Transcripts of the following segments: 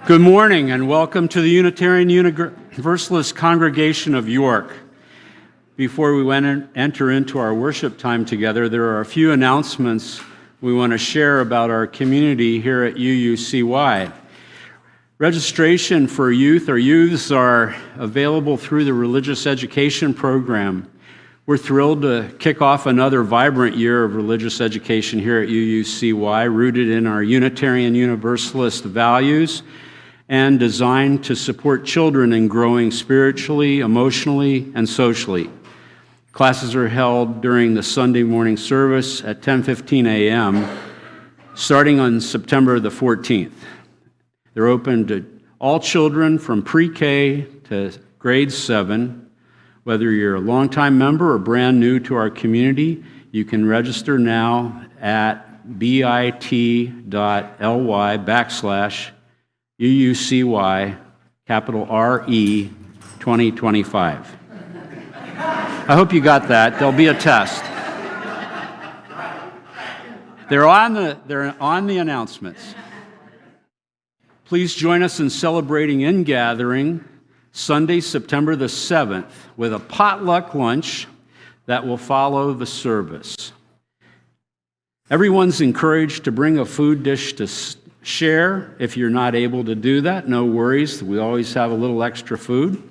Good morning and welcome to the Unitarian Universalist Congregation of York. Before we enter into our worship time together, there are a few announcements we want to share about our community here at UUCY. Registration for youth or youths are available through the religious education program. We're thrilled to kick off another vibrant year of religious education here at UUCY, rooted in our Unitarian Universalist values and designed to support children in growing spiritually, emotionally, and socially. Classes are held during the Sunday morning service at 10:15 a.m., starting on September the 14th. They're open to all children from pre-K to grade 7. Whether you're a longtime member or brand new to our community, you can register now at bit.ly/UUCY, capital R-E, 2025. I hope you got that. There'll be a test. They're on the announcements. Please join us in celebrating In-Gathering Sunday, September the 7th, with a potluck lunch that will follow the service. Everyone's encouraged to bring a food dish to share. If you're not able to do that, no worries. We always have a little extra food.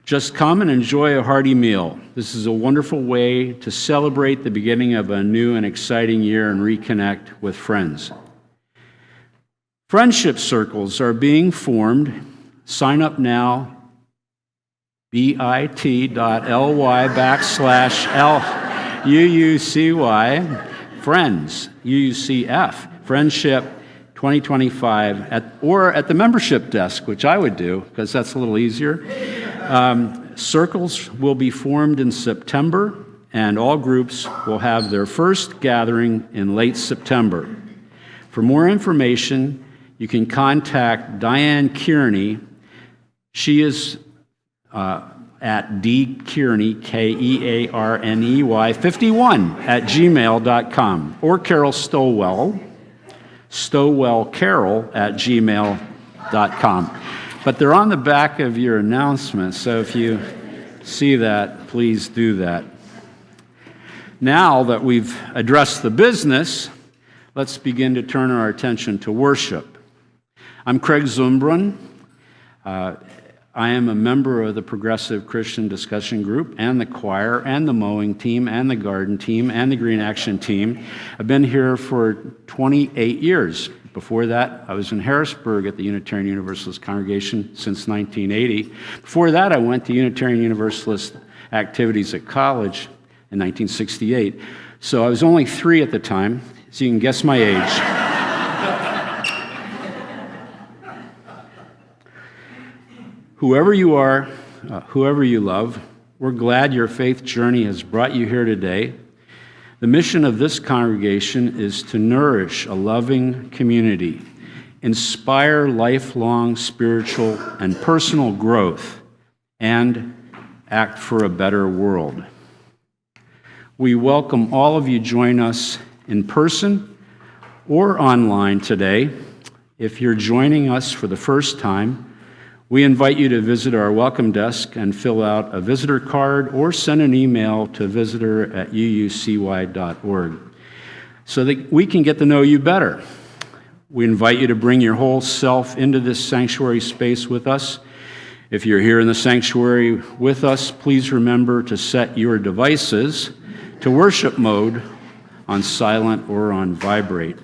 Just come and enjoy a hearty meal. This is a wonderful way to celebrate the beginning of a new and exciting year and reconnect with friends. Friendship circles are being formed. Sign up now, bit.ly/UUCY, Friends, UUCF, Friendship 2025, or at the membership desk, which I would do, because that's a little easier. Circles will be formed in September, and all groups will have their first gathering in late September. For more information, you can contact Diane Kearney. She is at dkearney, Kearney, 51 at gmail.com, or Carol Stowell Carol at gmail.com. But they're on the back of your announcement, so if you see that, please do that. Now that we've addressed the business, let's begin to turn our attention to worship. I'm Craig Zumbrun. I am a member of the Progressive Christian Discussion Group and the choir and the mowing team and the garden team and the Green Action team. I've been here for 28 years. Before that, I was in Harrisburg at the Unitarian Universalist congregation since 1980. Before that, I went to Unitarian Universalist activities at college in 1968. So I was only 3 at the time, so you can guess my age. Whoever you are, whoever you love, we're glad your faith journey has brought you here today. The mission of this congregation is to nourish a loving community, inspire lifelong spiritual and personal growth, and act for a better world. We welcome all of you join us in person or online today. If you're joining us for the first time, we invite you to visit our welcome desk and fill out a visitor card or send an email to visitor@uucy.org so that we can get to know you better. We invite you to bring your whole self into this sanctuary space with us. If you're here in the sanctuary with us, please remember to set your devices to worship mode on silent or on vibrate.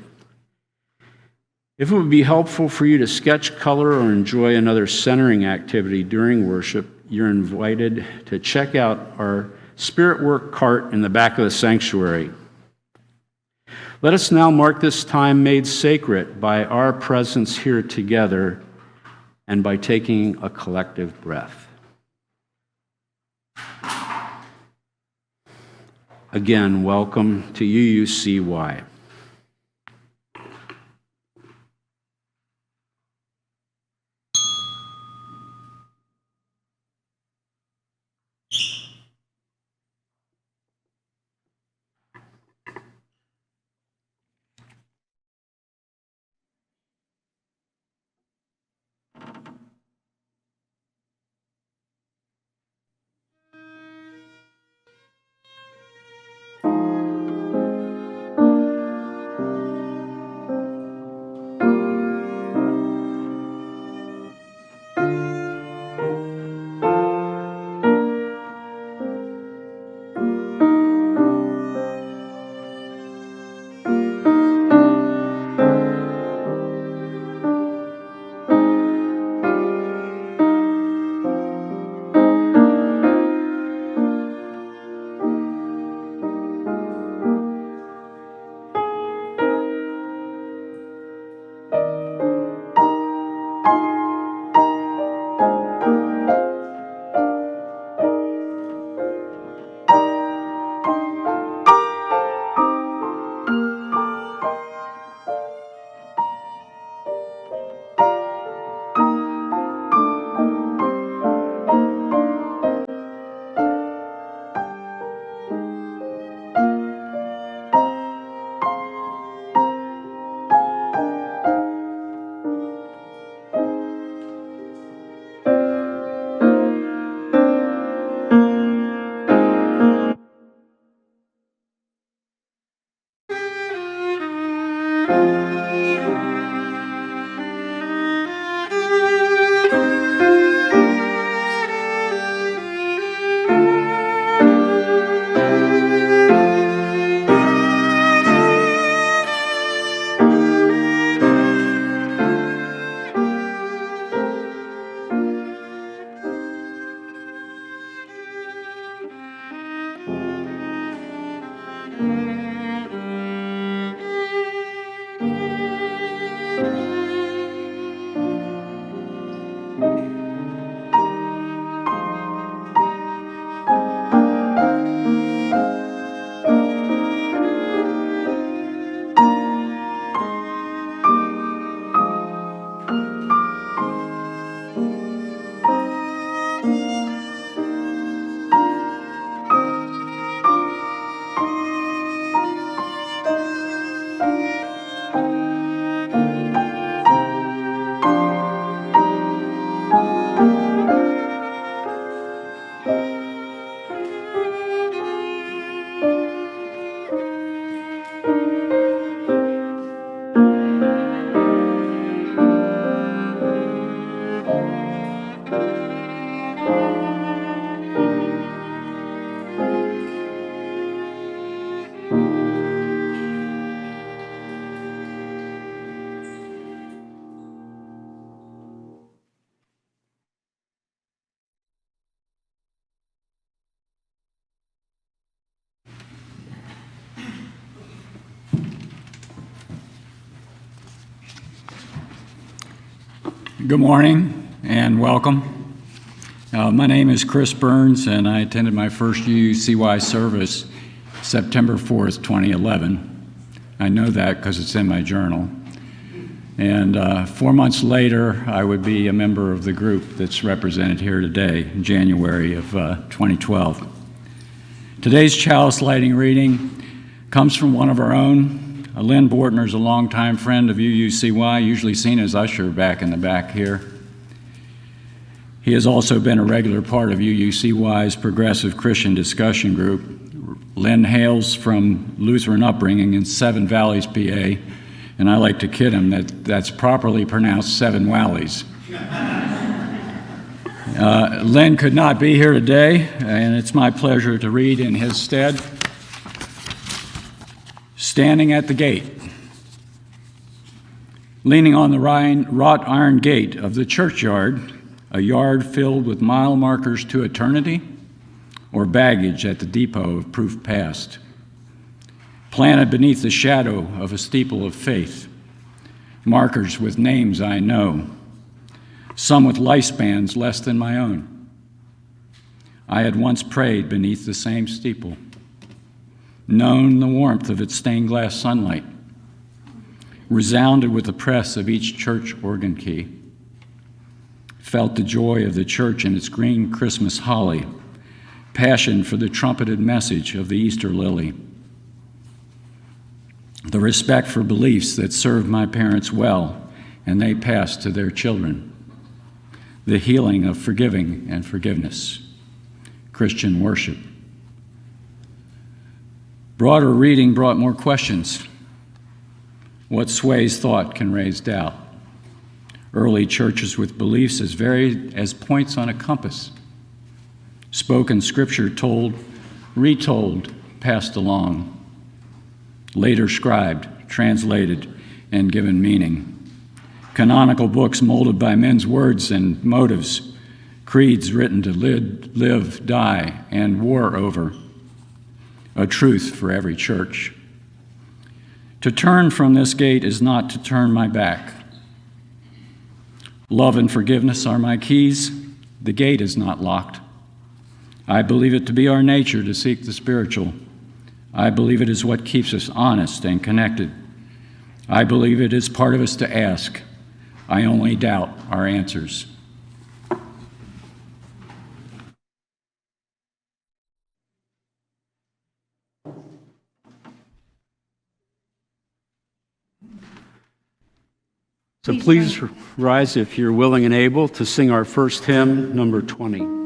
If it would be helpful for you to sketch, color, or enjoy another centering activity during worship, you're invited to check out our Spirit Work cart in the back of the sanctuary. Let us now mark this time made sacred by our presence here together and by taking a collective breath. Again, welcome to UUCY. Good morning and welcome. My name is Chris Burns, and I attended my first UUCY service September 4th, 2011. I know that because it's in my journal. And 4 months later, I would be a member of the group that's represented here today, in January of 2012. Today's chalice lighting reading comes from one of our own. Lynn Bortner's a longtime friend of UUCY, usually seen as usher back in the back here. He has also been a regular part of UUCY's Progressive Christian Discussion Group. Lynn hails from Lutheran upbringing in Seven Valleys, PA, and I like to kid him that that's properly pronounced Seven Walleys. Lynn could not be here today, and it's my pleasure to read in his stead. Standing at the gate, leaning on the wrought iron gate of the churchyard, a yard filled with mile markers to eternity, or baggage at the depot of proof past, planted beneath the shadow of a steeple of faith, markers with names I know, some with lifespans less than my own. I had once prayed beneath the same steeple, known the warmth of its stained glass sunlight, resounded with the press of each church organ key, felt the joy of the church in its green Christmas holly, passion for the trumpeted message of the Easter lily, the respect for beliefs that served my parents well and they passed to their children, the healing of forgiving and forgiveness, Christian worship. Broader reading brought more questions. What sways thought can raise doubt? Early churches with beliefs as varied as points on a compass. Spoken scripture told, retold, passed along. Later scribed, translated, and given meaning. Canonical books molded by men's words and motives. Creeds written to live, die, and war over. A truth for every church. To turn from this gate is not to turn my back. Love and forgiveness are my keys. The gate is not locked. I believe it to be our nature to seek the spiritual. I believe it is what keeps us honest and connected. I believe it is part of us to ask. I only doubt our answers. So please rise if you're willing and able to sing our first hymn, number 20.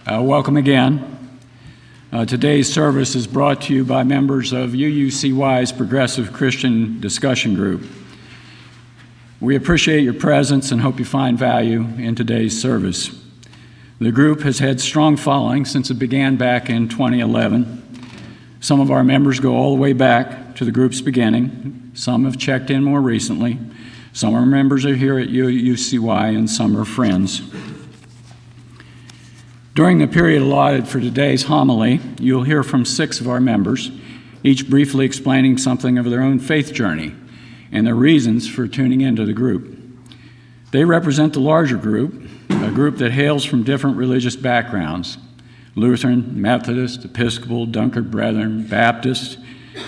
Welcome again. Today's service is brought to you by members of UUCY's Progressive Christian Discussion Group. We appreciate your presence and hope you find value in today's service. The group has had strong following since it began back in 2011. Some of our members go all the way back to the group's beginning. Some have checked in more recently. Some of our members are here at UUCY, and some are friends. During the period allotted for today's homily, you'll hear from 6 of our members, each briefly explaining something of their own faith journey and their reasons for tuning into the group. They represent the larger group, a group that hails from different religious backgrounds: Lutheran, Methodist, Episcopal, Dunkard Brethren, Baptist,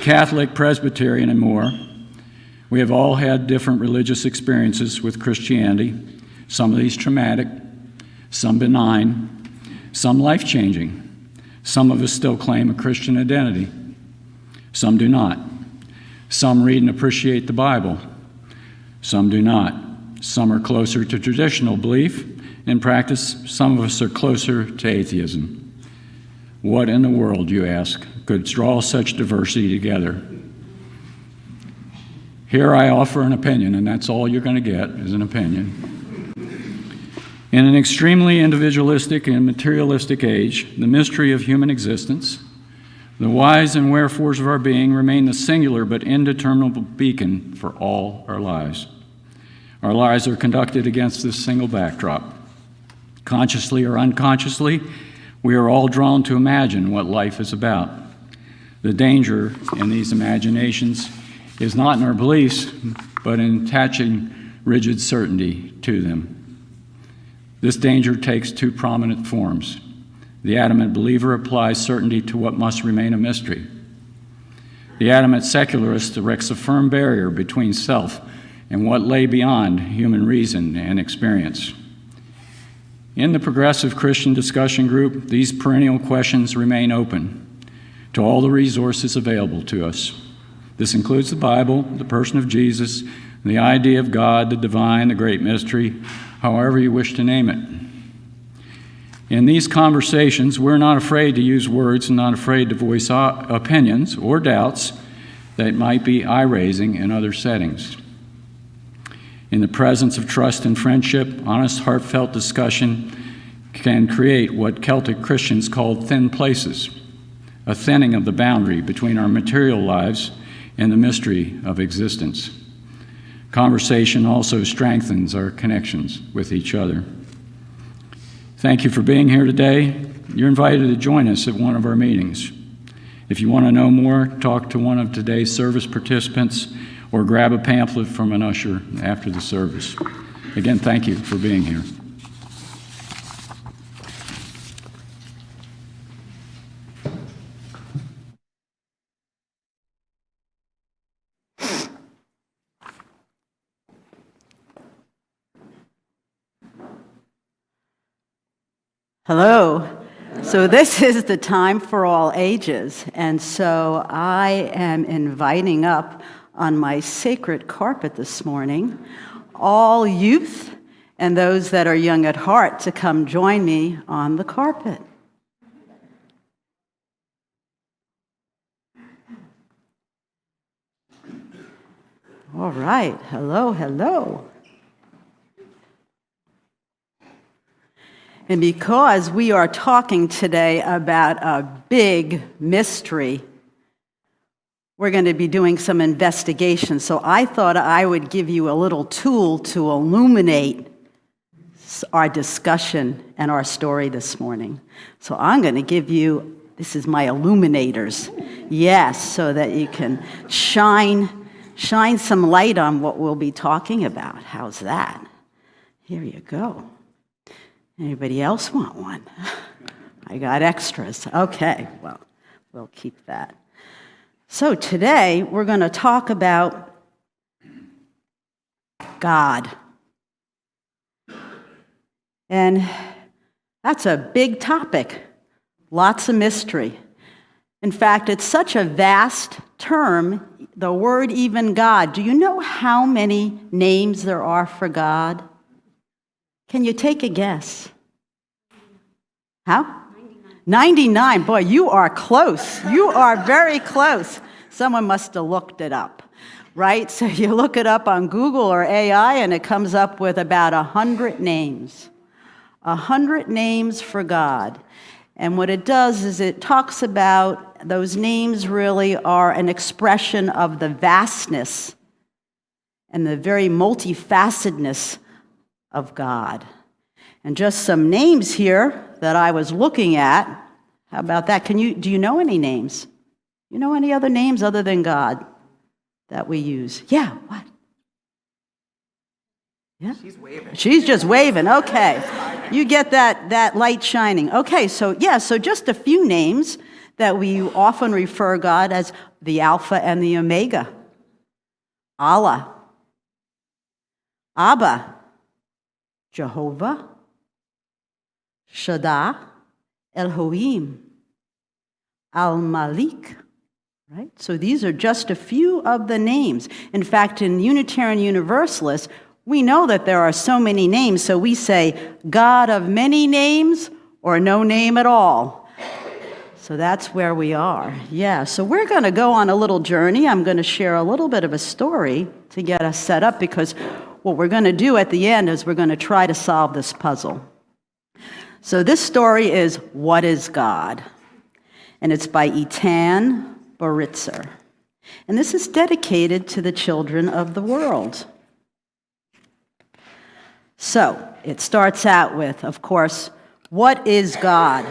Catholic, Presbyterian, and more. We have all had different religious experiences with Christianity, some of these traumatic, some benign, some life-changing. Some of us still claim a Christian identity. Some do not. Some read and appreciate the Bible. Some do not. Some are closer to traditional belief and practice. Some of us are closer to atheism. What in the world, you ask, could draw such diversity together? Here I offer an opinion, and that's all you're going to get is an opinion. In an extremely individualistic and materialistic age, the mystery of human existence, the whys and wherefores of our being remain the singular but indeterminable beacon for all our lives. Our lives are conducted against this single backdrop. Consciously or unconsciously, we are all drawn to imagine what life is about. The danger in these imaginations is not in our beliefs, but in attaching rigid certainty to them. This danger takes 2 prominent forms. The adamant believer applies certainty to what must remain a mystery. The adamant secularist erects a firm barrier between self and what lay beyond human reason and experience. In the Progressive Christian Discussion Group, these perennial questions remain open to all the resources available to us. This includes the Bible, the person of Jesus, the idea of God, the divine, the great mystery, however you wish to name it. In these conversations, we're not afraid to use words and not afraid to voice opinions or doubts that might be eye-raising in other settings. In the presence of trust and friendship, honest, heartfelt discussion can create what Celtic Christians called thin places, a thinning of the boundary between our material lives and the mystery of existence. Conversation also strengthens our connections with each other. Thank you for being here today. You're invited to join us at one of our meetings. If you want to know more, talk to one of today's service participants or grab a pamphlet from an usher after the service. Again, thank you for being here. Hello. So this is the time for all ages, and so I am inviting up on my sacred carpet this morning all youth and those that are young at heart to come join me on the carpet. All right. Hello, hello. And because we are talking today about a big mystery, we're going to be doing some investigation. So I thought I would give you a little tool to illuminate our discussion and our story this morning. So I'm going to give you, this is my illuminators. Yes, so that you can shine some light on what we'll be talking about. How's that? Here you go. Anybody else want one? I got extras. Okay, well, we'll keep that. So today, we're going to talk about God. And that's a big topic. Lots of mystery. In fact, it's such a vast term, the word even God. Do you know how many names there are for God? Can you take a guess? How? 99. Boy, you are close. You are very close. Someone must have looked it up, right? So you look it up on Google or AI, and it comes up with about 100 names. 100 names for God. And what it does is it talks about those names really are an expression of the vastness and the very multifacetedness of God. And just some names here that I was looking at. How about that? Do you know any names? You know any other names other than God that we use? Yeah, what? Yeah? She's waving. She's just waving, okay. You get that light shining. Okay, so just a few names that we often refer God as the Alpha and the Omega. Allah, Abba, Jehovah, Shaddai, Elohim, Al-Malik, right? So these are just a few of the names. In fact, in Unitarian Universalist, we know that there are so many names, so we say God of many names or no name at all. So that's where we are. Yeah, so we're going to go on a little journey. I'm going to share a little bit of a story to get us set up, because what we're going to do at the end is we're going to try to solve this puzzle. So this story is What is God? And it's by Eitan Boritzer. And this is dedicated to the children of the world. So it starts out with, of course, what is God?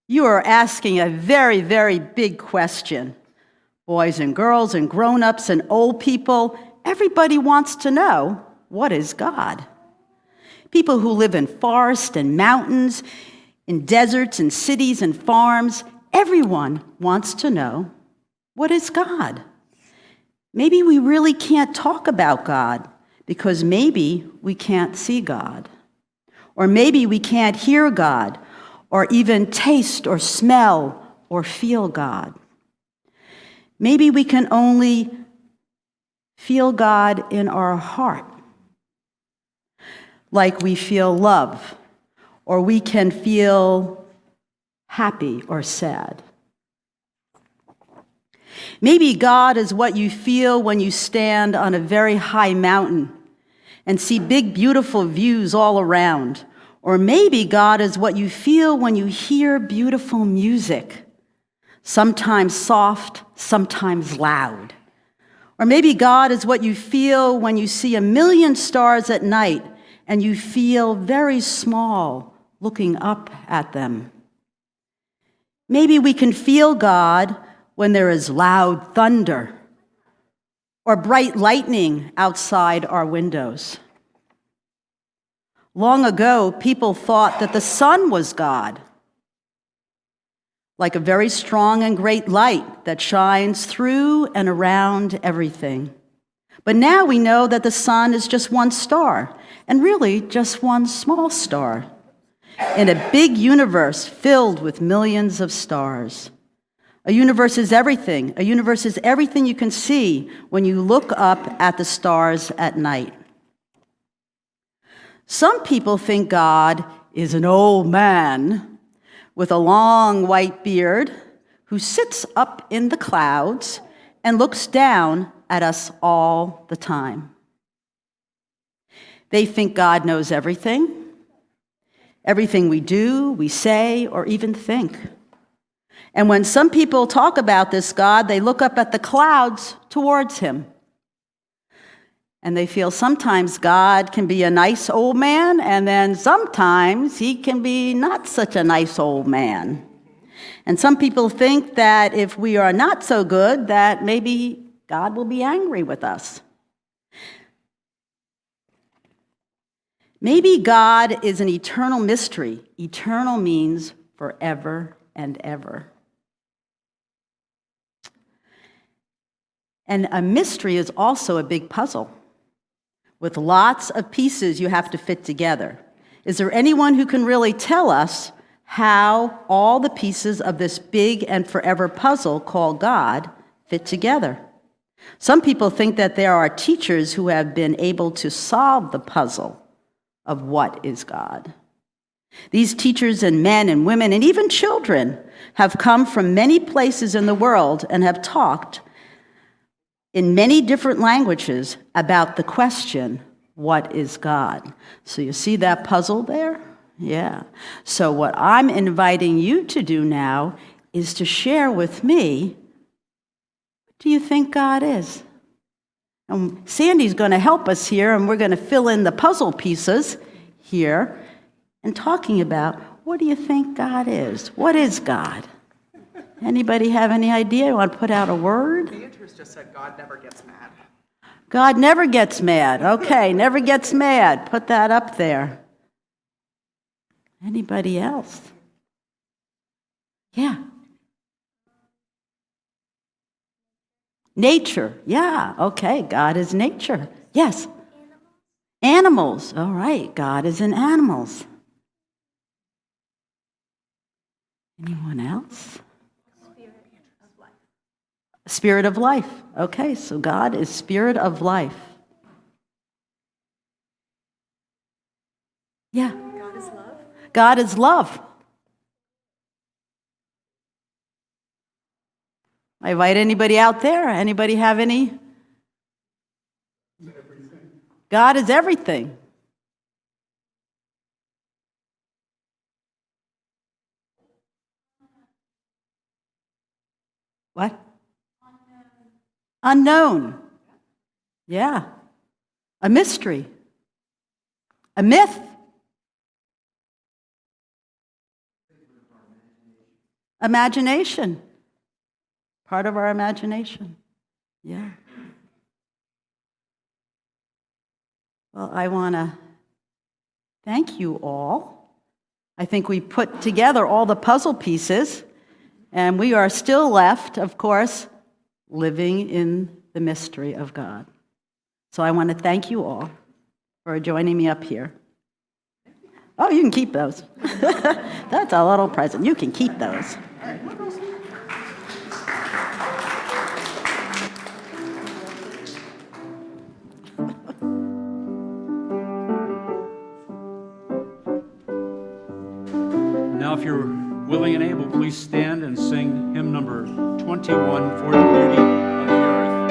You are asking a very, very big question. Boys and girls and grown-ups and old people, everybody wants to know, what is God? People who live in forests and mountains, in deserts and cities and farms, everyone wants to know, what is God? Maybe we really can't talk about God because maybe we can't see God. Or maybe we can't hear God, or even taste or smell or feel God. Maybe we can only feel God in our heart, like we feel love, or we can feel happy or sad. Maybe God is what you feel when you stand on a very high mountain and see big, beautiful views all around. Or maybe God is what you feel when you hear beautiful music, sometimes soft, sometimes loud. Or maybe God is what you feel when you see 1,000,000 stars at night and you feel very small looking up at them. Maybe we can feel God when there is loud thunder or bright lightning outside our windows. Long ago, people thought that the sun was God, like a very strong and great light that shines through and around everything. But now we know that the sun is just one star, and really just one small star, in a big universe filled with millions of stars. A universe is everything. A universe is everything you can see when you look up at the stars at night. Some people think God is an old man with a long white beard who sits up in the clouds and looks down at us all the time. They think God knows everything we do, we say, or even think. And when some people talk about this God, they look up at the clouds towards him. And they feel sometimes God can be a nice old man, and then sometimes he can be not such a nice old man. And some people think that if we are not so good, that maybe God will be angry with us. Maybe God is an eternal mystery. Eternal means forever and ever. And a mystery is also a big puzzle with lots of pieces you have to fit together. Is there anyone who can really tell us how all the pieces of this big and forever puzzle called God fit together? Some people think that there are teachers who have been able to solve the puzzle of what is God. These teachers and men and women and even children have come from many places in the world and have talked in many different languages about the question, what is God? So you see that puzzle there? Yeah. So what I'm inviting you to do now is to share with me, what do you think God is? And Sandy's going to help us here, and we're going to fill in the puzzle pieces here and talking about, what do you think God is? What is God? Anybody have any idea? You want to put out a word? Beatrice just said God never gets mad. God never gets mad. Okay, never gets mad. Put that up there. Anybody else? Yeah. Nature. Yeah, okay. God is nature. Yes. Animals. All right. God is in animals. Anyone else? Spirit of life. Okay, so God is spirit of life. Yeah. God is love. God is love. I invite anybody out there. Anybody have any? God is everything. What? Unknown. Yeah. A mystery. A myth. Imagination. Part of our imagination. Yeah. Well, I want to thank you all. I think we put together all the puzzle pieces, and we are still left, of course, living in the mystery of God. So I want to thank you all for joining me up here. Oh, you can keep those. That's a little present. You can keep those. Now, if you're willing and able, please stand and sing hymn number 21, For the Beauty of the Earth.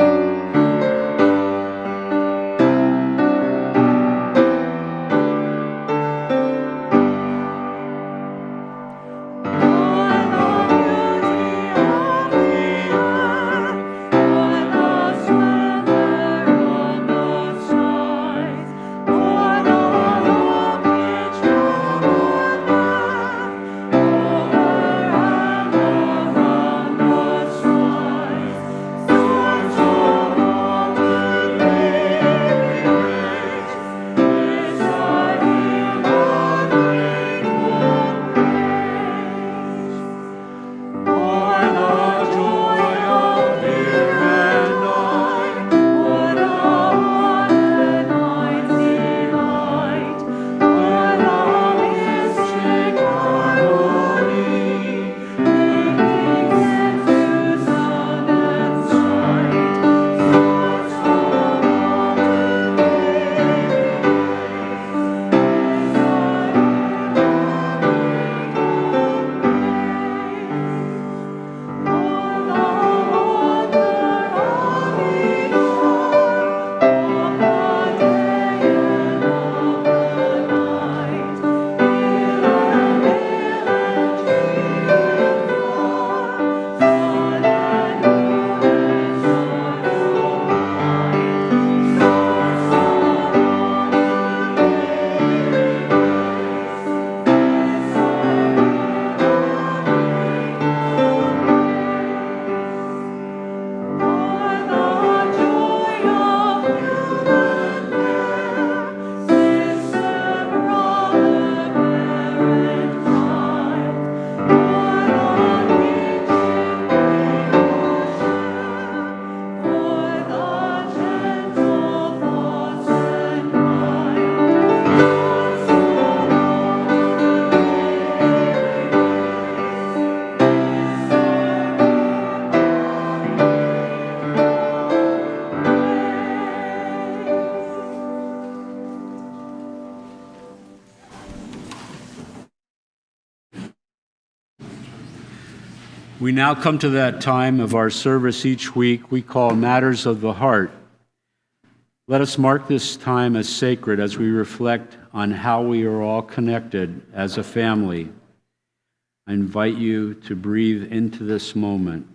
For We now come to that time of our service each week we call Matters of the Heart. Let us mark this time as sacred as we reflect on how we are all connected as a family. I invite you to breathe into this moment.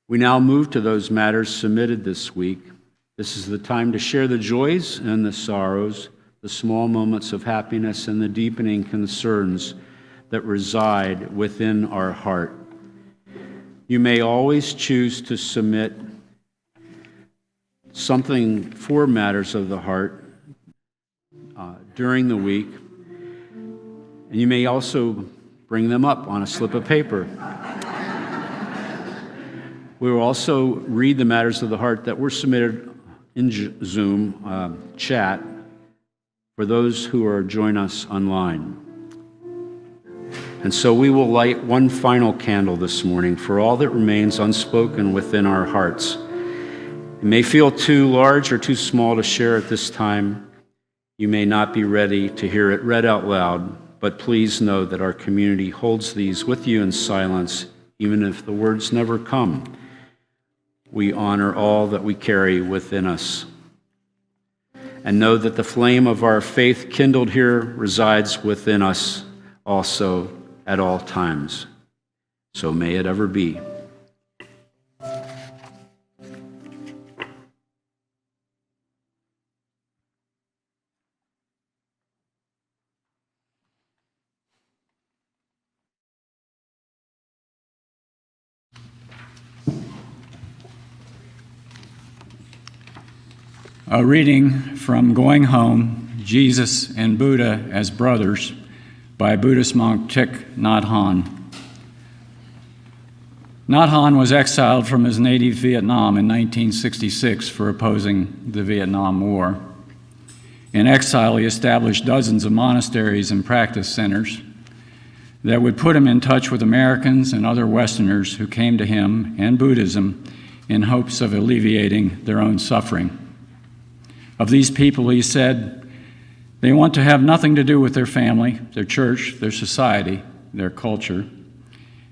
We now move to those matters submitted this week. This is the time to share the joys and the sorrows, the small moments of happiness and the deepening concerns that reside within our heart. You may always choose to submit something for matters of the heart during the week, and you may also bring them up on a slip of paper. We will also read the matters of the heart that were submitted in Zoom chat for those who are join us online. And so we will light one final candle this morning for all that remains unspoken within our hearts. It may feel too large or too small to share at this time. You may not be ready to hear it read out loud, but please know that our community holds these with you in silence, even if the words never come. We honor all that we carry within us. And know that the flame of our faith kindled here resides within us also at all times. So may it ever be. A reading from Going Home, Jesus and Buddha as Brothers by Buddhist monk Thich Nhat Hanh. Nhat Hanh was exiled from his native Vietnam in 1966 for opposing the Vietnam War. In exile, he established dozens of monasteries and practice centers that would put him in touch with Americans and other Westerners who came to him and Buddhism in hopes of alleviating their own suffering. Of these people, he said, they want to have nothing to do with their family, their church, their society, their culture,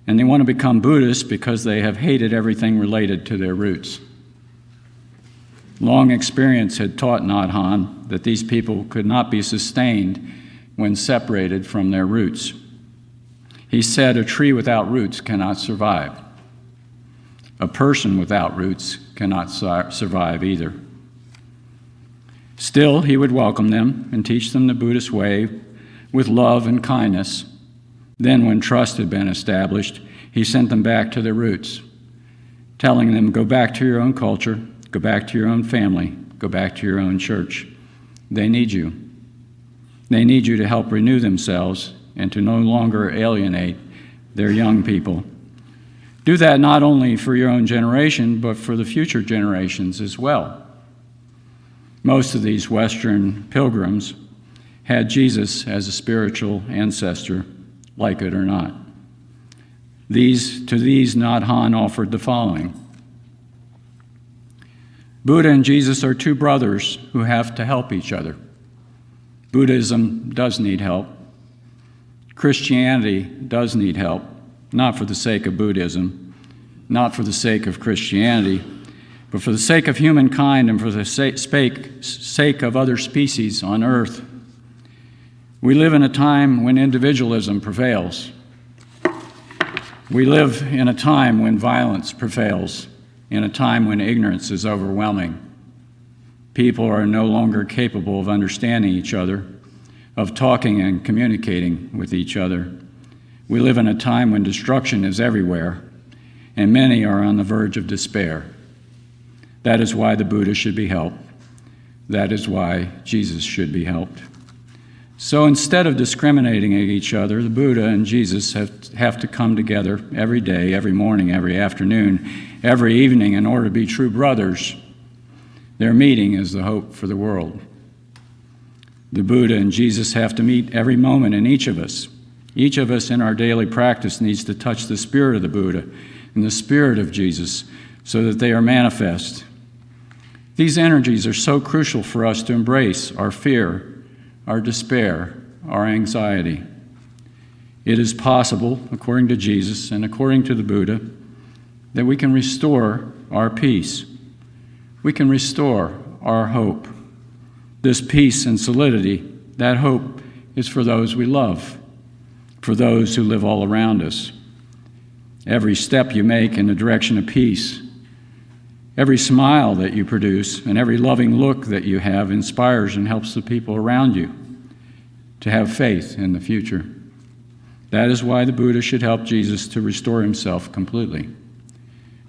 and they want to become Buddhists because they have hated everything related to their roots. Long experience had taught Nhat Hanh that these people could not be sustained when separated from their roots. He said, a tree without roots cannot survive. A person without roots cannot survive either. Still, he would welcome them and teach them the Buddhist way with love and kindness. Then, when trust had been established, he sent them back to their roots, telling them, go back to your own culture, go back to your own family, go back to your own church. They need you. They need you to help renew themselves and to no longer alienate their young people. Do that not only for your own generation, but for the future generations as well. Most of these Western pilgrims had Jesus as a spiritual ancestor, like it or not. To these, Nhat Hanh offered the following. Buddha and Jesus are two brothers who have to help each other. Buddhism does need help. Christianity does need help, not for the sake of Buddhism, not for the sake of Christianity, but for the sake of humankind and for the sake of other species on earth. We live in a time when individualism prevails. We live in a time when violence prevails, in a time when ignorance is overwhelming. People are no longer capable of understanding each other, of talking and communicating with each other. We live in a time when destruction is everywhere, and many are on the verge of despair. That is why the Buddha should be helped. That is why Jesus should be helped. So instead of discriminating at each other, the Buddha and Jesus have to come together every day, every morning, every afternoon, every evening in order to be true brothers. Their meeting is the hope for the world. The Buddha and Jesus have to meet every moment in each of us. Each of us in our daily practice needs to touch the spirit of the Buddha and the spirit of Jesus so that they are manifest. These energies are so crucial for us to embrace our fear, our despair, our anxiety. It is possible, according to Jesus and according to the Buddha, that we can restore our peace. We can restore our hope. This peace and solidity, that hope, is for those we love, for those who live all around us. Every step you make in the direction of peace, every smile that you produce, and every loving look that you have inspires and helps the people around you to have faith in the future. That is why the Buddha should help Jesus to restore himself completely.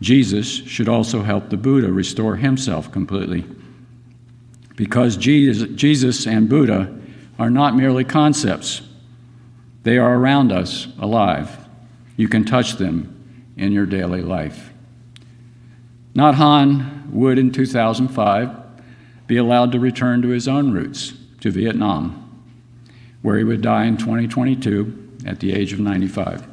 Jesus should also help the Buddha restore himself completely. Because Jesus and Buddha are not merely concepts. They are around us, alive. You can touch them in your daily life. Nhat Hanh would, in 2005, be allowed to return to his own roots, to Vietnam, where he would die in 2022 at the age of 95.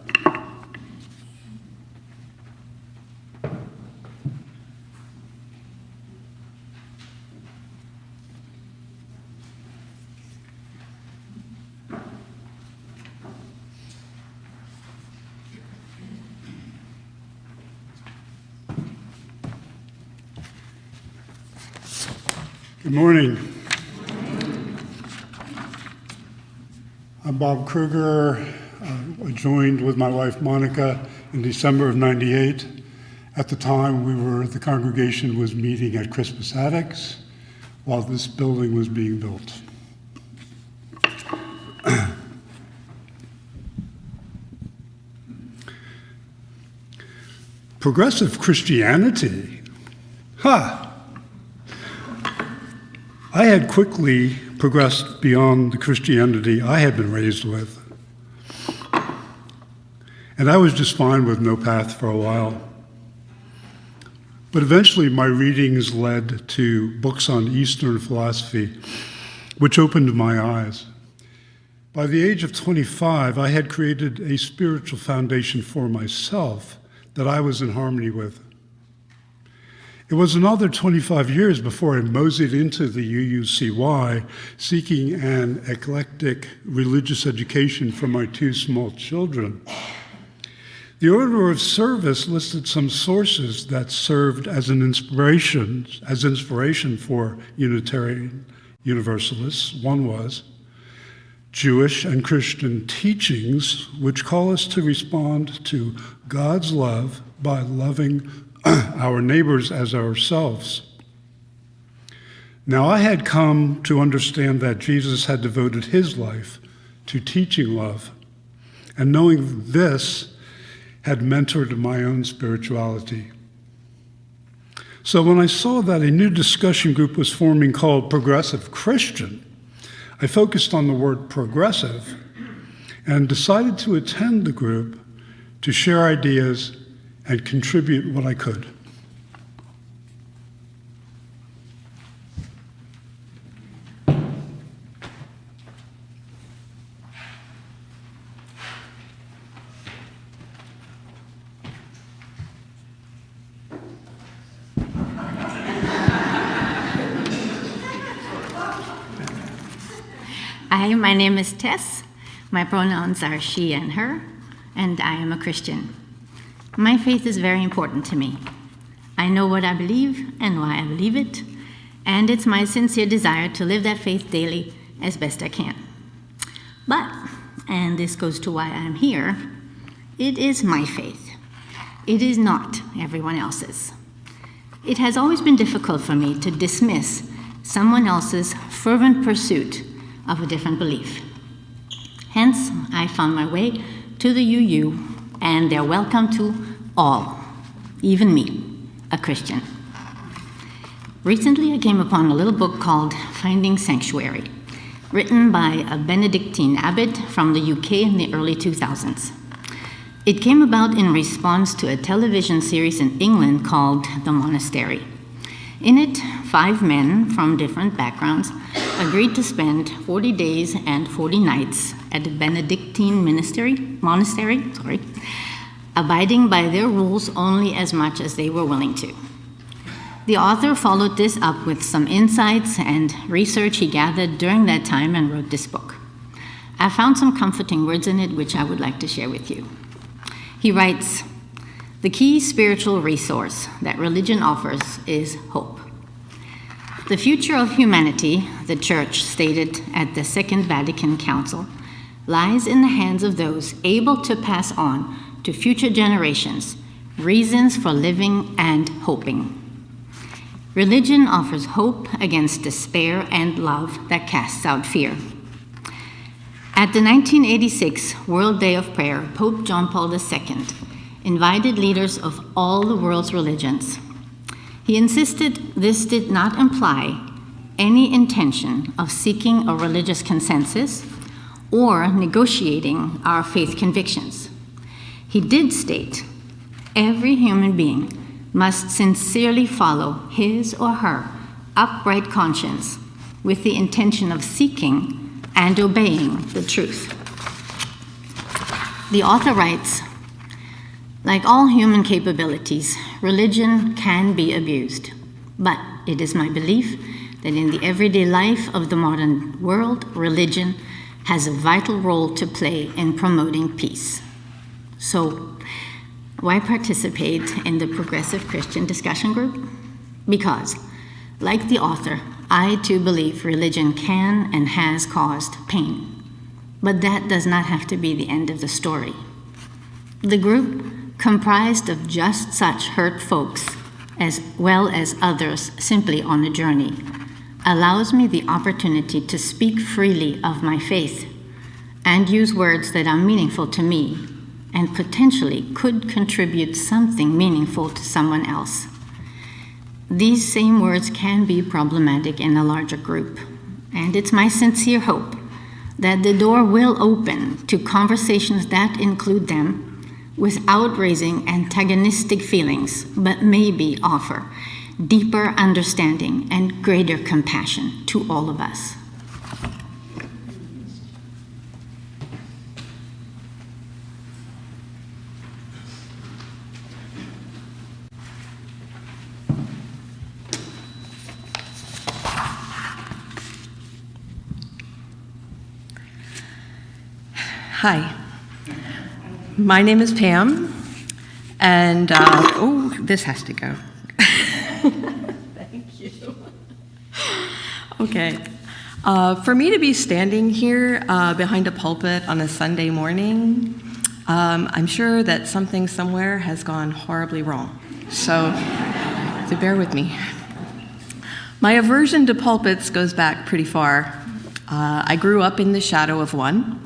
Good morning. I'm Bob Kruger. I joined with my wife Monica in December of '98. At the time, the congregation was meeting at Crispus Attucks while this building was being built. Progressive Christianity? I had quickly progressed beyond the Christianity I had been raised with. And I was just fine with no path for a while. But eventually my readings led to books on Eastern philosophy, which opened my eyes. By the age of 25, I had created a spiritual foundation for myself that I was in harmony with. It was another 25 years before I moseyed into the UUCY, seeking an eclectic religious education for my two small children. The order of service listed some sources that served as an inspiration for Unitarian Universalists. One was Jewish and Christian teachings, which call us to respond to God's love by loving our neighbors as ourselves. Now, I had come to understand that Jesus had devoted his life to teaching love, and knowing this had mentored my own spirituality. So when I saw that a new discussion group was forming called Progressive Christian, I focused on the word progressive and decided to attend the group to share ideas and contribute what I could. Hi, my name is Tess. My pronouns are she and her, and I am a Christian. My faith is very important to me. I know what I believe and why I believe it, and it's my sincere desire to live that faith daily as best I can. But, and this goes to why I'm here, it is my faith. It is not everyone else's. It has always been difficult for me to dismiss someone else's fervent pursuit of a different belief. Hence, I found my way to the UU, and they're welcome to all, even me, a Christian. Recently, I came upon a little book called Finding Sanctuary, written by a Benedictine abbot from the UK in the early 2000s. It came about in response to a television series in England called The Monastery. In it, 5 men from different backgrounds agreed to spend 40 days and 40 nights at the Benedictine monastery, abiding by their rules only as much as they were willing to. The author followed this up with some insights and research he gathered during that time and wrote this book. I found some comforting words in it which I would like to share with you. He writes, "The key spiritual resource that religion offers is hope. The future of humanity," the Church stated at the Second Vatican Council, "lies in the hands of those able to pass on to future generations reasons for living and hoping. Religion offers hope against despair and love that casts out fear." At the 1986 World Day of Prayer, Pope John Paul II invited leaders of all the world's religions. He insisted this did not imply any intention of seeking a religious consensus or negotiating our faith convictions. He did state, every human being must sincerely follow his or her upright conscience with the intention of seeking and obeying the truth. The author writes, "Like all human capabilities, religion can be abused, but it is my belief that in the everyday life of the modern world, religion has a vital role to play in promoting peace." So, why participate in the Progressive Christian Discussion Group? Because, like the author, I too believe religion can and has caused pain. But that does not have to be the end of the story. The group, comprised of just such hurt folks, as well as others simply on a journey, allows me the opportunity to speak freely of my faith and use words that are meaningful to me and potentially could contribute something meaningful to someone else. These same words can be problematic in a larger group, and it's my sincere hope that the door will open to conversations that include them without raising antagonistic feelings, but maybe offer deeper understanding and greater compassion to all of us. Hi, my name is Pam, and this has to go. Thank you. Okay, for me to be standing here behind a pulpit on a Sunday morning, I'm sure that something somewhere has gone horribly wrong, so bear with me. My aversion to pulpits goes back pretty far. I grew up in the shadow of one.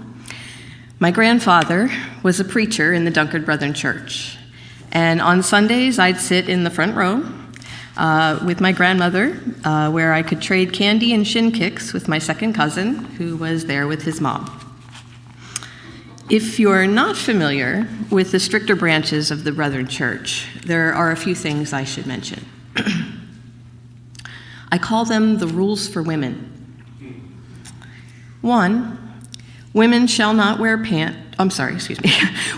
My grandfather was a preacher in the Dunkard Brethren Church, and on Sundays I'd sit in the front row with my grandmother, where I could trade candy and shin kicks with my second cousin, who was there with his mom. If you're not familiar with the stricter branches of the Brethren Church, there are a few things I should mention. I call them the rules for women. 1, women shall not wear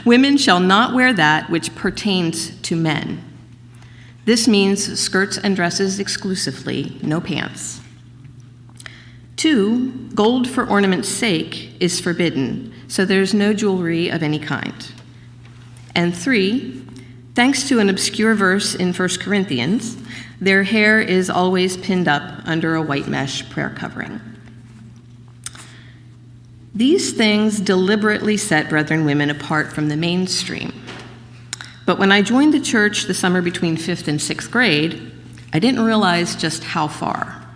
women shall not wear that which pertains to men. This means skirts and dresses exclusively, no pants. 2, gold for ornament's sake is forbidden, so there's no jewelry of any kind. And 3, thanks to an obscure verse in 1 Corinthians, their hair is always pinned up under a white mesh prayer covering. These things deliberately set Brethren women apart from the mainstream. But when I joined the church the summer between 5th and 6th grade, I didn't realize just how far.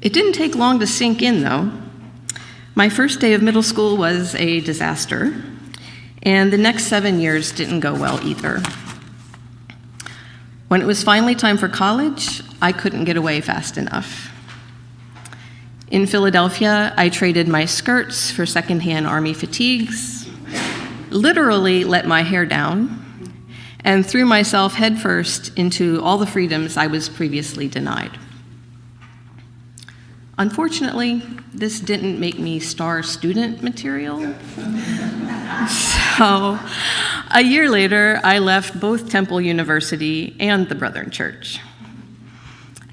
It didn't take long to sink in, though. My first day of middle school was a disaster, and the next 7 years didn't go well either. When it was finally time for college, I couldn't get away fast enough. In Philadelphia, I traded my skirts for secondhand army fatigues, literally let my hair down, and threw myself headfirst into all the freedoms I was previously denied. Unfortunately, this didn't make me star student material. So, a year later, I left both Temple University and the Brethren Church.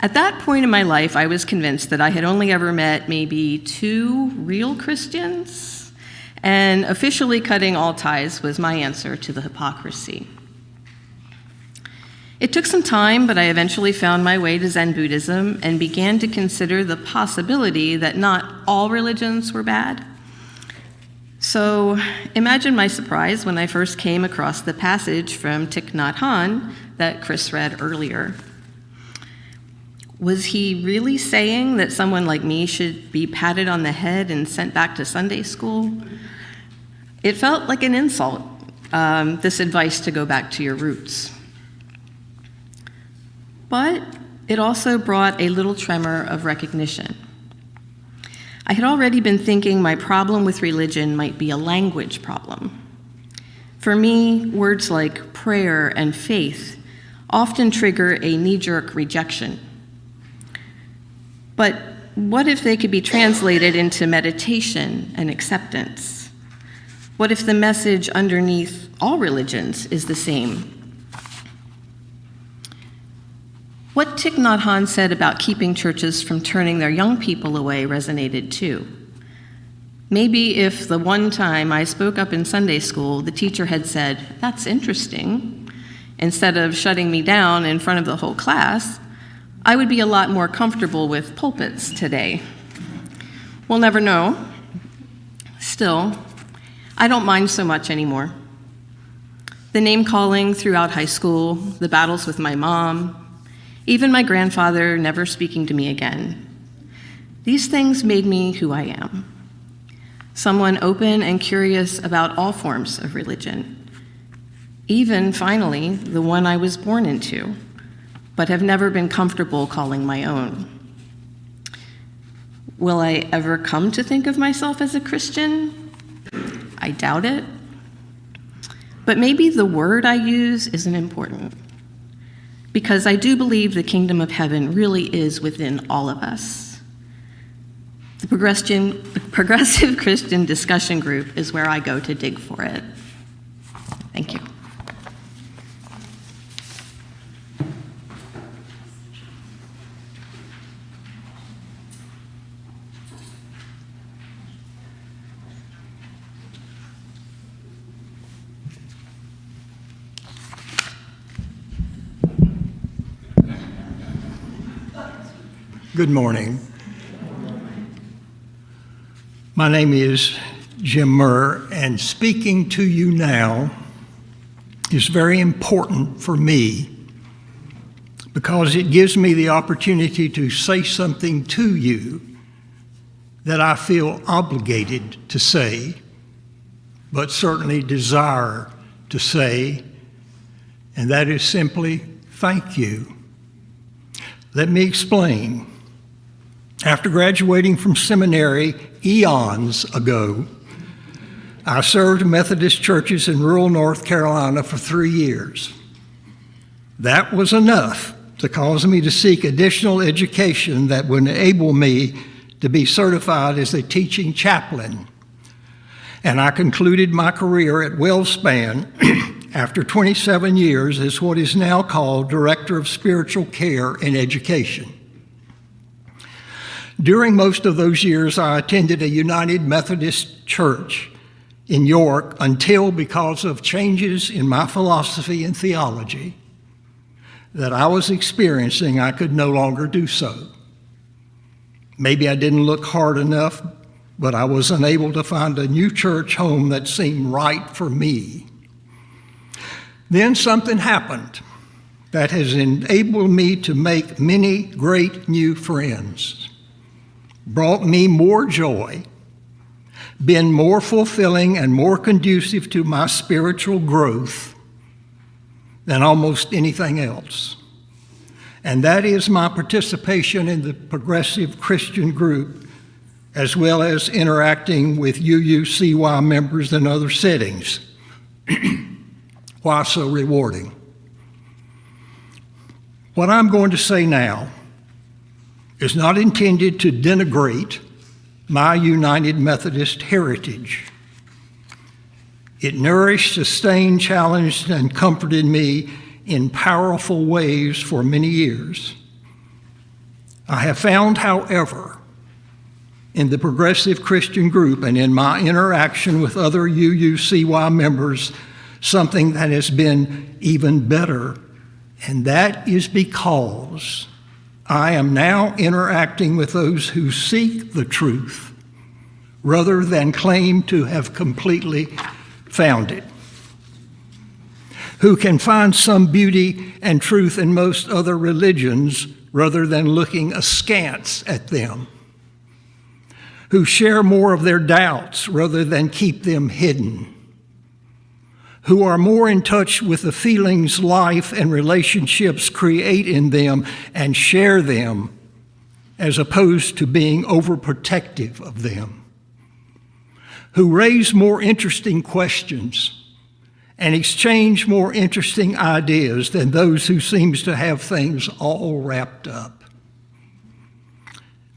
At that point in my life, I was convinced that I had only ever met maybe 2 real Christians, and officially cutting all ties was my answer to the hypocrisy. It took some time, but I eventually found my way to Zen Buddhism and began to consider the possibility that not all religions were bad. So imagine my surprise when I first came across the passage from Thich Nhat Hanh that Chris read earlier. Was he really saying that someone like me should be patted on the head and sent back to Sunday school? It felt like an insult, this advice to go back to your roots. But it also brought a little tremor of recognition. I had already been thinking my problem with religion might be a language problem. For me, words like prayer and faith often trigger a knee-jerk rejection. But what if they could be translated into meditation and acceptance? What if the message underneath all religions is the same? What Thich Nhat Hanh said about keeping churches from turning their young people away resonated too. Maybe if the one time I spoke up in Sunday school, the teacher had said, "That's interesting," instead of shutting me down in front of the whole class, I would be a lot more comfortable with pulpits today. We'll never know. Still, I don't mind so much anymore. The name-calling throughout high school, the battles with my mom, even my grandfather never speaking to me again. These things made me who I am. Someone open and curious about all forms of religion. Even, finally, the one I was born into, but have never been comfortable calling my own. Will I ever come to think of myself as a Christian? I doubt it. But maybe the word I use isn't important, because I do believe the kingdom of heaven really is within all of us. The Progressive Christian Discussion Group is where I go to dig for it. Thank you. Good morning. My name is Jim Murr, and speaking to you now is very important for me because it gives me the opportunity to say something to you that I feel obligated to say, but certainly desire to say, and that is simply thank you. Let me explain. After graduating from seminary eons ago, I served Methodist churches in rural North Carolina for 3 years. That was enough to cause me to seek additional education that would enable me to be certified as a teaching chaplain. And I concluded my career at WellSpan after 27 years as what is now called Director of Spiritual Care and Education. During most of those years, I attended a United Methodist church in York until, because of changes in my philosophy and theology that I was experiencing, I could no longer do so. Maybe I didn't look hard enough, but I was unable to find a new church home that seemed right for me. Then something happened that has enabled me to make many great new friends, brought me more joy, been more fulfilling and more conducive to my spiritual growth than almost anything else. And that is my participation in the Progressive Christian Group, as well as interacting with UUCY members in other settings. Why so rewarding? What I'm going to say now is not intended to denigrate my United Methodist heritage. It nourished, sustained, challenged, and comforted me in powerful ways for many years. I have found, however, in the progressive Christian group and in my interaction with other UUCY members, something that has been even better, and that is because I am now interacting with those who seek the truth rather than claim to have completely found it, who can find some beauty and truth in most other religions rather than looking askance at them, who share more of their doubts rather than keep them hidden, who are more in touch with the feelings life and relationships create in them and share them, as opposed to being overprotective of them, who raise more interesting questions and exchange more interesting ideas than those who seems to have things all wrapped up.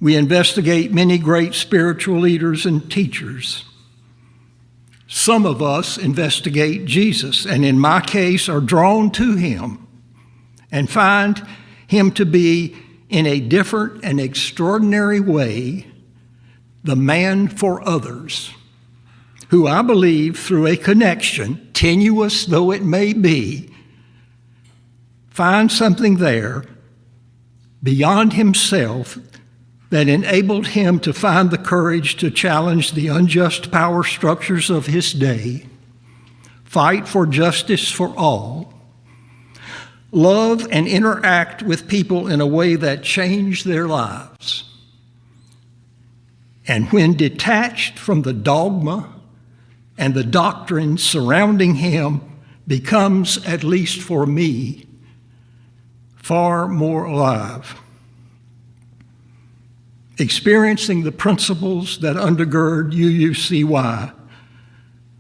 We investigate many great spiritual leaders and teachers. Some of us investigate Jesus, and in my case are drawn to him and find him to be, in a different and extraordinary way, the man for others, who I believe through a connection, tenuous though it may be, finds something there beyond himself that enabled him to find the courage to challenge the unjust power structures of his day, fight for justice for all, love and interact with people in a way that changed their lives. And when detached from the dogma and the doctrine surrounding him, becomes, at least for me, far more alive. Experiencing the principles that undergird UUCY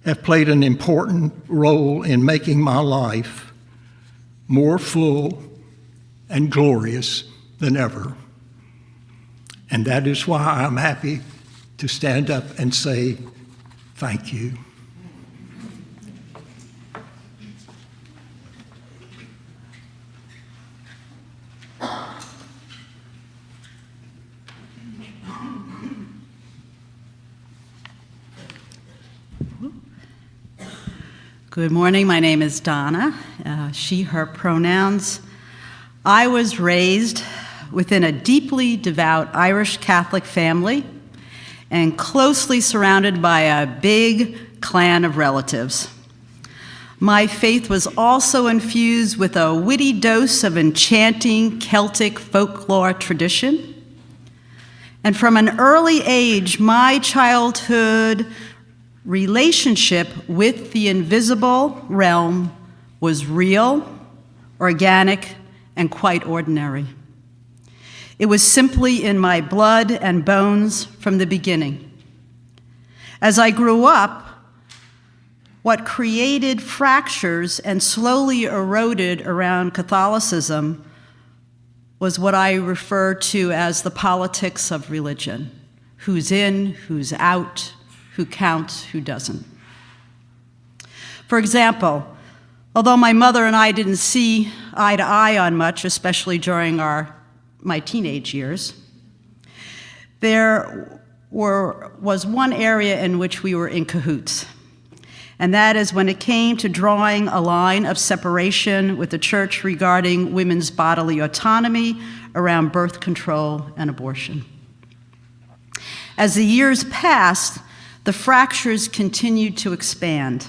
have played an important role in making my life more full and glorious than ever. And that is why I'm happy to stand up and say thank you. Good morning. My name is Donna. She, her pronouns. I was raised within a deeply devout Irish Catholic family and closely surrounded by a big clan of relatives. My faith was also infused with a witty dose of enchanting Celtic folklore tradition. And from an early age, my childhood relationship with the invisible realm was real, organic, and quite ordinary. It was simply in my blood and bones from the beginning. As I grew up, what created fractures and slowly eroded around Catholicism was what I refer to as the politics of religion. Who's in, who's out, who counts, who doesn't. For example, although my mother and I didn't see eye to eye on much, especially during my teenage years, there was one area in which we were in cahoots, and that is when it came to drawing a line of separation with the church regarding women's bodily autonomy around birth control and abortion. As the years passed, the fractures continued to expand.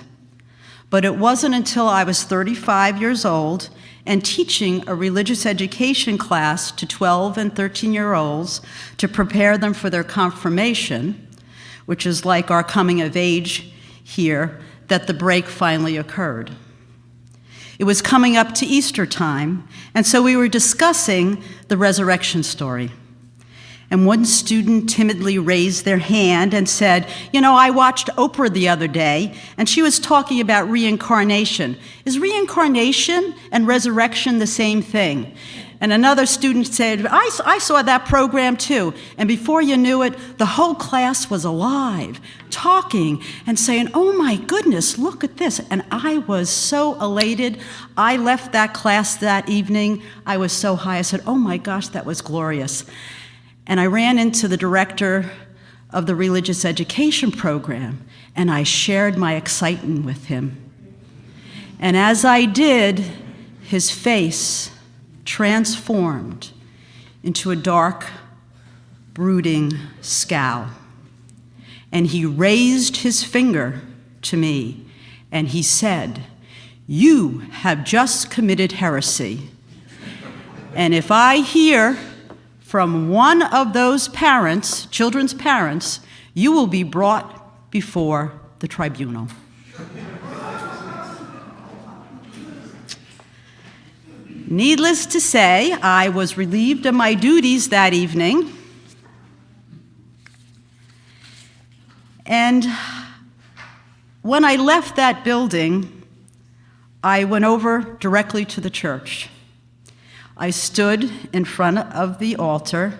But it wasn't until I was 35 years old and teaching a religious education class to 12 and 13-year-olds to prepare them for their confirmation, which is like our coming of age here, that the break finally occurred. It was coming up to Easter time, and so we were discussing the resurrection story. And one student timidly raised their hand and said, I watched Oprah the other day, and she was talking about reincarnation. Is reincarnation and resurrection the same thing? And another student said, I saw that program too. And before you knew it, the whole class was alive, talking and saying, oh my goodness, look at this. And I was so elated. I left that class that evening. I was so high. I said, oh my gosh, that was glorious. And I ran into the director of the religious education program, and I shared my excitement with him. And as I did, his face transformed into a dark, brooding scowl. And he raised his finger to me, and he said, "You have just committed heresy. And if I hear from one of those parents, children's parents, you will be brought before the tribunal." Needless to say, I was relieved of my duties that evening. And when I left that building, I went over directly to the church. I stood in front of the altar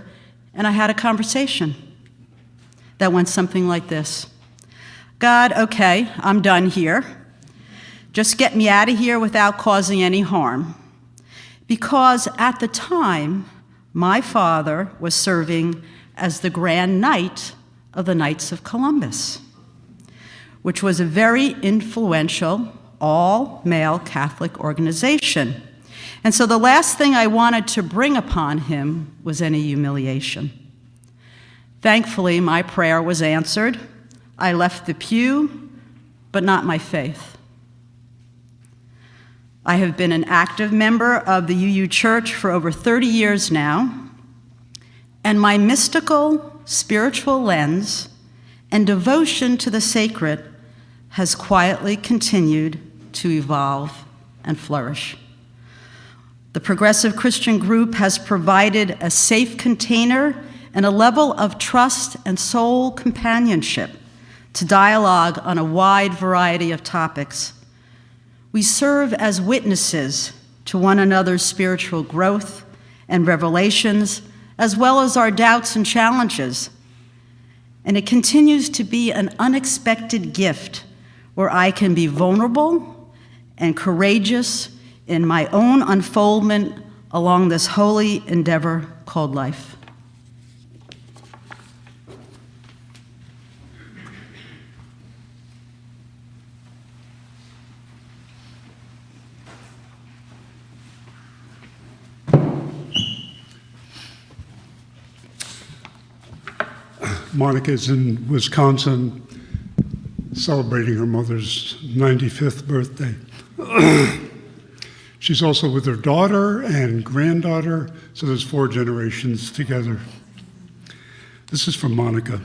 and I had a conversation that went something like this. God, okay, I'm done here. Just get me out of here without causing any harm. Because at the time, my father was serving as the Grand Knight of the Knights of Columbus, which was a very influential, all-male Catholic organization. And so the last thing I wanted to bring upon him was any humiliation. Thankfully, my prayer was answered. I left the pew, but not my faith. I have been an active member of the UU Church for over 30 years now, and my mystical, spiritual lens and devotion to the sacred has quietly continued to evolve and flourish. The Progressive Christian Group has provided a safe container and a level of trust and soul companionship to dialogue on a wide variety of topics. We serve as witnesses to one another's spiritual growth and revelations, as well as our doubts and challenges. And it continues to be an unexpected gift where I can be vulnerable and courageous in my own unfoldment along this holy endeavor called life. Monica's in Wisconsin celebrating her mother's 95th birthday. She's also with her daughter and granddaughter, so there's 4 generations together. This is from Monica.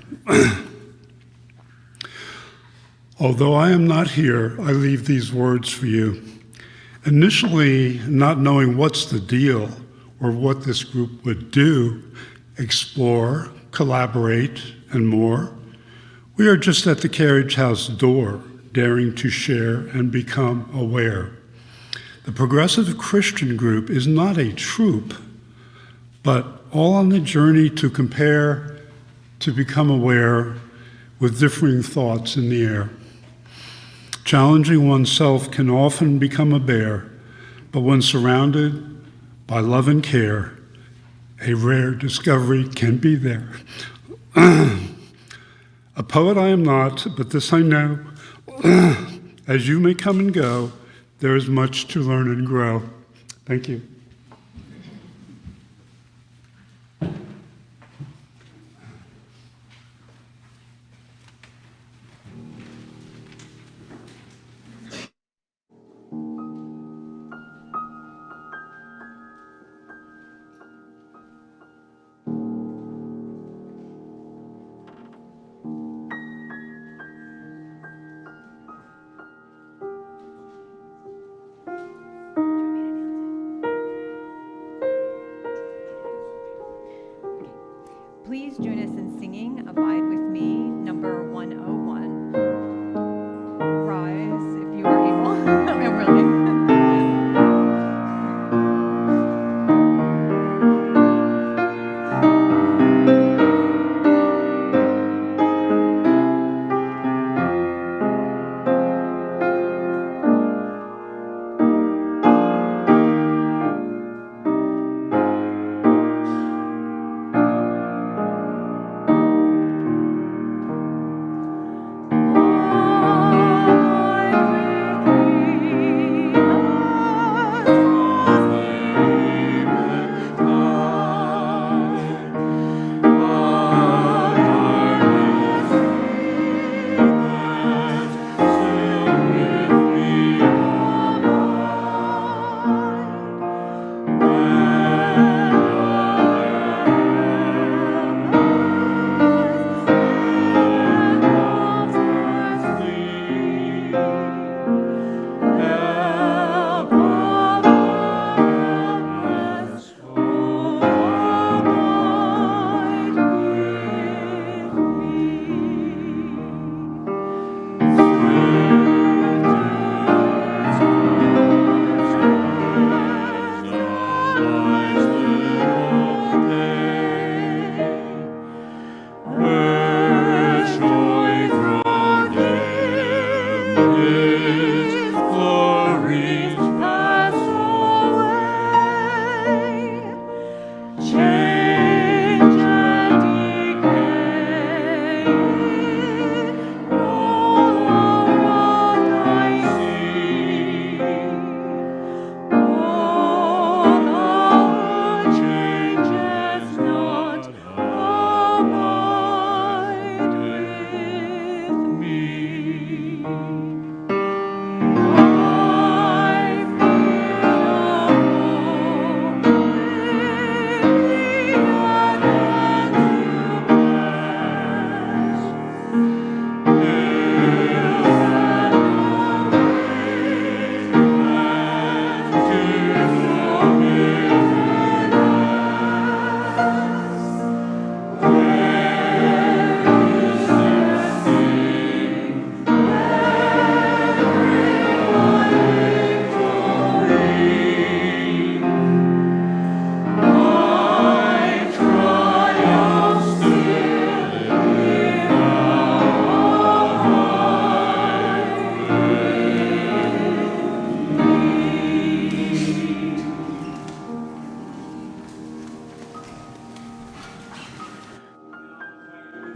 Although I am not here, I leave these words for you. Initially, not knowing what's the deal or what this group would do, explore, collaborate, and more, we are just at the carriage house door, daring to share and become aware. The Progressive Christian Group is not a troop, but all on the journey to compare, to become aware with differing thoughts in the air. Challenging oneself can often become a bear, but when surrounded by love and care, a rare discovery can be there. A poet I am not, but this I know. As you may come and go, there is much to learn and grow. Thank you.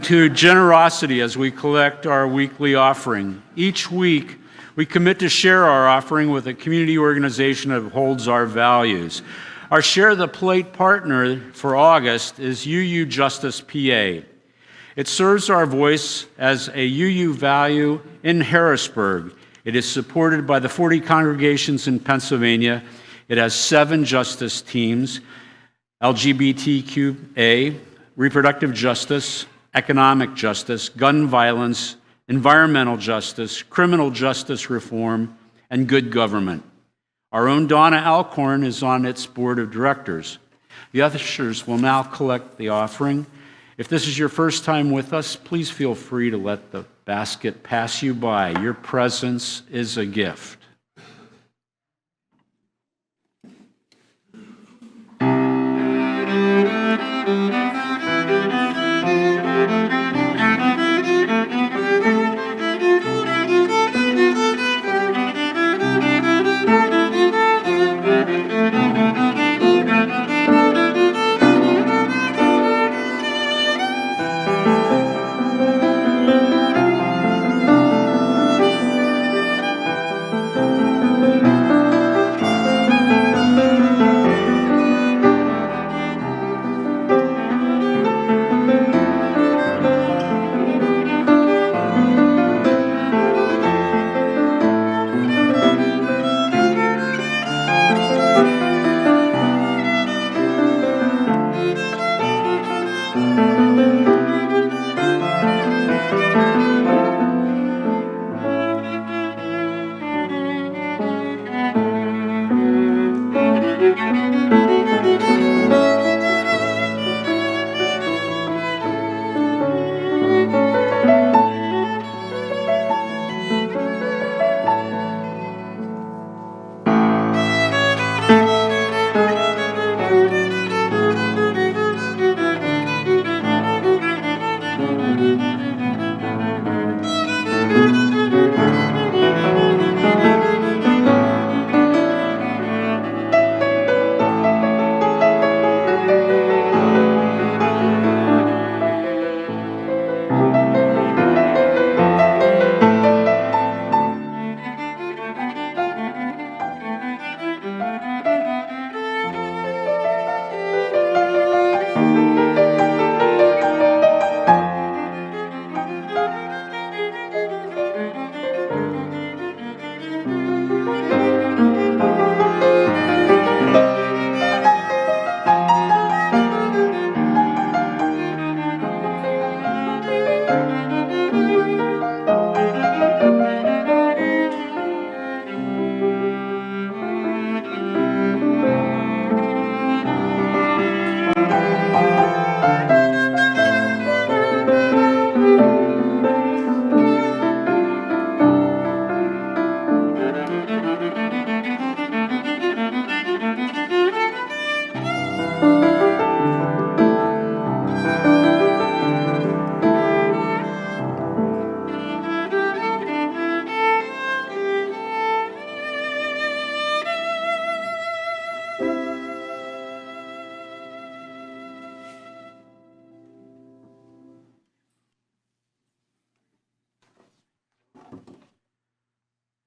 to generosity as we collect our weekly offering. Each week, we commit to share our offering with a community organization that holds our values. Our Share the Plate partner for August is UU Justice PA. It serves our voice as a UU value in Harrisburg. It is supported by the 40 congregations in Pennsylvania. It has 7 justice teams: LGBTQA, reproductive justice, economic justice, gun violence, environmental justice, criminal justice reform, and good government. Our own Donna Alcorn is on its board of directors. The ushers will now collect the offering. If this is your first time with us, please feel free to let the basket pass you by. Your presence is a gift.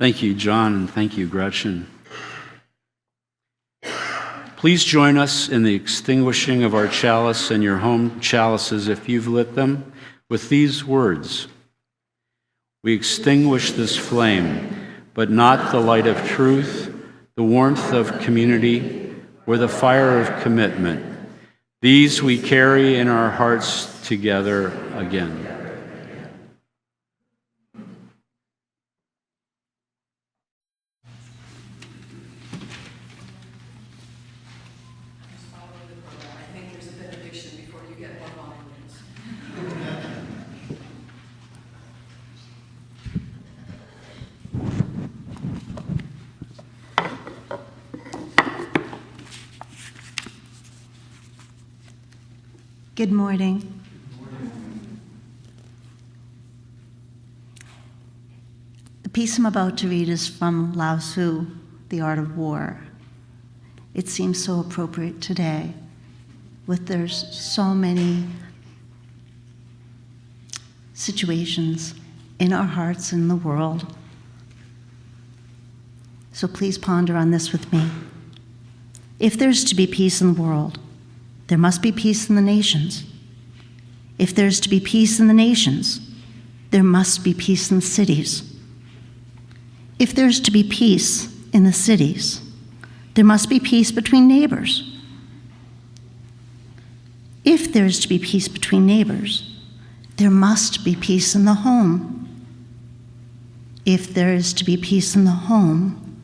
Thank you, John, and thank you, Gretchen. Please join us in the extinguishing of our chalice and your home chalices, if you've lit them, with these words: We extinguish this flame, but not the light of truth, the warmth of community, or the fire of commitment. These we carry in our hearts together again. Good morning. The piece I'm about to read is from Lao Tzu, The Art of War. It seems so appropriate today, with there's so many situations in our hearts and in the world. So please ponder on this with me. If there's to be peace in the world, there must be peace in the nations. If there's to be peace in the nations, there must be peace in the cities. If there's to be peace in the cities, there must be peace between neighbors. If there's to be peace between neighbors, there must be peace in the home. If there is to be peace in the home,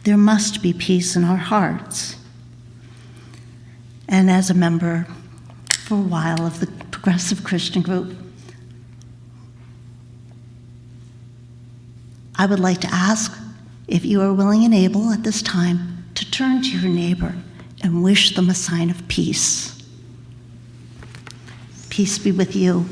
there must be peace in our hearts. And as a member for a while of the Progressive Christian Group, I would like to ask if you are willing and able at this time to turn to your neighbor and wish them a sign of peace. Peace be with you.